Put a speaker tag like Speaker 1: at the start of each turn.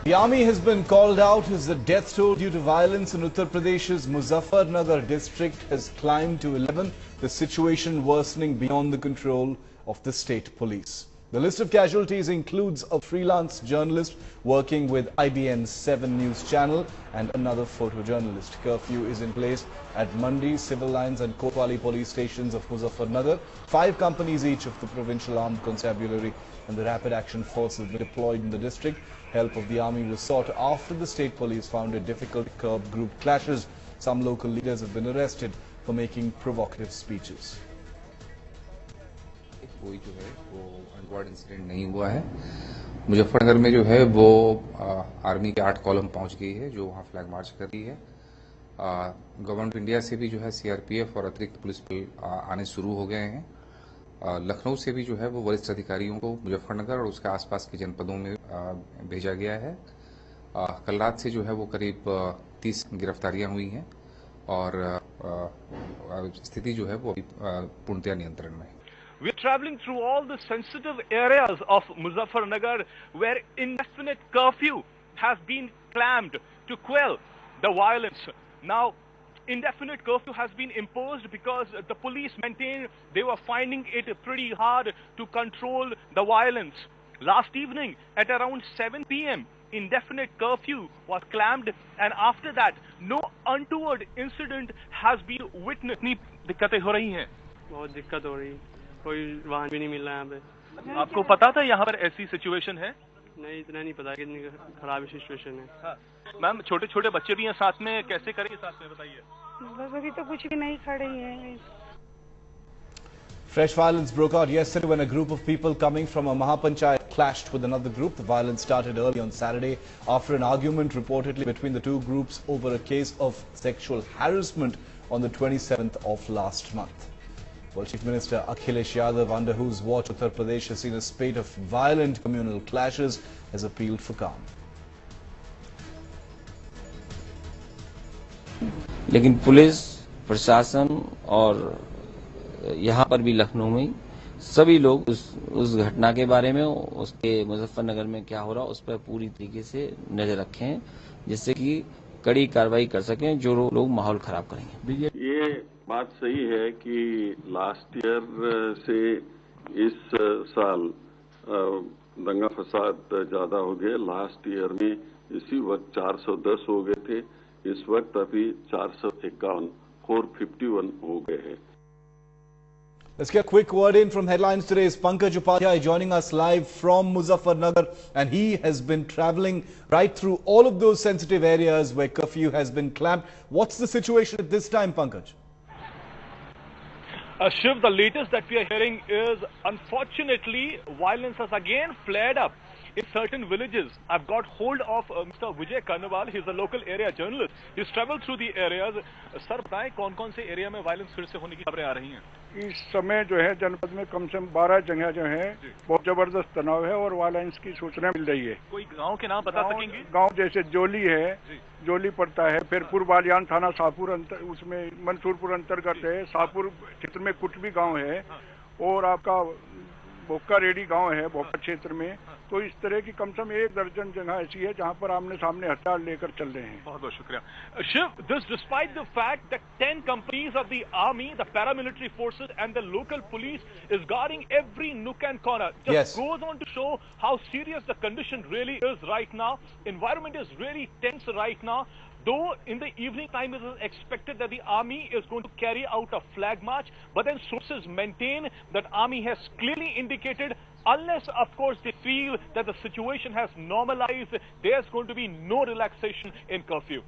Speaker 1: The army has been called out as the death toll due to violence in Uttar Pradesh's Muzaffarnagar district has climbed to 11, the situation worsening beyond the control of the state police. The list of casualties includes a freelance journalist working with IBN's 7 News channel and another photojournalist. Curfew is in place at Mandi, Civil Lines and Kotwali police stations of Muzaffarnagar. 5 companies each of the Provincial Armed Constabulary and the Rapid Action Force have been deployed in the district. Help of the army was sought after the state police found it difficult to curb group clashes. Some local leaders have been arrested for making provocative speeches.
Speaker 2: कोई जो है वो अनवार्ड incident नहीं हुआ है। मुजफ्फरनगर में जो है वो आर्मी के 8 कॉलम पहुंच गई है जो वहां फ्लैग मार्च कर रही है। गवर्नमेंट ऑफ इंडिया से भी जो है सीआरपीएफ और अतिरिक्त पुलिस बल आने शुरू हो गए हैं। लखनऊ से भी जो है वो वरिष्ठ अधिकारियों को मुजफ्फरनगर और उसके आसपास के जनपदों में भेजा गया है। कल रात से जो है वो करीब 30 गिरफ्तारियां हुई हैं और स्थिति जो है वो अभी पूर्णतया नियंत्रण में है।
Speaker 3: We are traveling through all the sensitive areas of Muzaffarnagar where indefinite curfew has been clamped to quell the violence. Now, indefinite curfew has been imposed because the police maintain they were finding it pretty hard to control the violence. Last evening at around 7 p.m., indefinite curfew was clamped and after that, no untoward incident has been witnessed. इतनी दिक्कतें हो रही हैं।
Speaker 4: बहुत दिक्कत हो रही, कोई वाहन भी नहीं मिल रहा है यहाँ पे।
Speaker 3: आपको पता था यहाँ पर ऐसी सिचुएशन है?
Speaker 4: नहीं, इतना नहीं पता कितनी खराब सिचुएशन है।
Speaker 3: हाँ। मैम, छोटे छोटे बच्चे भी हैं साथ में, कैसे करेंगे साथ में बताइए?
Speaker 5: बस अभी तो कुछ भी नहीं खड़े हैं।
Speaker 1: Fresh violence broke out yesterday when a group of people coming from a Mahapanchayat clashed with another group. The violence started early on Saturday after an argument reportedly between the two groups over a case of sexual harassment on the 27th of last month. Well, Chief Minister Akhilesh Yadav, under whose watch Uttar Pradesh has seen a spate of violent communal clashes, has appealed for calm.
Speaker 6: लेकिन police प्रशासन और यहाँ पर भी लखनऊ में सभी लोग उस घटना के बारे में, उसके मुजफ्फरनगर में क्या हो रहा उस पर पूरी तरीके से नजर रखें जिससे कि कड़ी कार्रवाई कर सकें जो लोग माहौल खराब करेंगे।
Speaker 7: ये बात सही है कि लास्ट ईयर से इस साल दंगा फसाद ज्यादा हो गए। लास्ट ईयर में इसी वक्त 410 हो गए थे, इस वक्त अभी 451 451 हो गए हैं।
Speaker 1: Let's get a quick word in from headlines today. Is Pankaj Upadhyay joining us live from Muzaffarnagar, and he has been travelling right through all of those sensitive areas where curfew has been clamped. What's the situation at this time, Pankaj?
Speaker 3: Shiv, the latest that we are hearing is, unfortunately, violence has again flared up in certain villages. I've got hold of Mr. Vijay Karnawal. He's a local area journalist. He's traveled through the areas. Sir बताएं कौन-कौन से area में violence फिर से होने की खबरें आ रही हैं?
Speaker 8: इस समय जो है जनपद में कम से कम 12 जगह जो है बहुत जबरदस्त तनाव है और वायलेंस की सूचना मिल रही है।
Speaker 3: कोई गांव के नाम बता सकेंगे?
Speaker 8: गांव जैसे जोली है, जोली पड़ता है, फिर पूर्वालियान थाना शाहपुर उसमें मंसूरपुर अंतर्गत है, शाहपुर क्षेत्र में कुटबी गांव है और आपका भोक्का रेडी गांव है भोक्का क्षेत्र में। तो इस तरह की कम से कम 1 दर्जन जगह ऐसी है जहां पर आमने सामने हथियार लेकर चल रहे हैं।
Speaker 3: बहुत बहुत शुक्रिया Shiv. This despite the fact that 10 companies of the army, the paramilitary forces and the local police is guarding every nook and corner. Just goes on to show how serious the condition really is right now. Environment is really tense right now. Though in the evening time it is expected that the army is going to carry out a flag march, but then sources maintain that army has clearly indicated unless of course they feel that the situation has normalized, there's going to be no relaxation in curfew.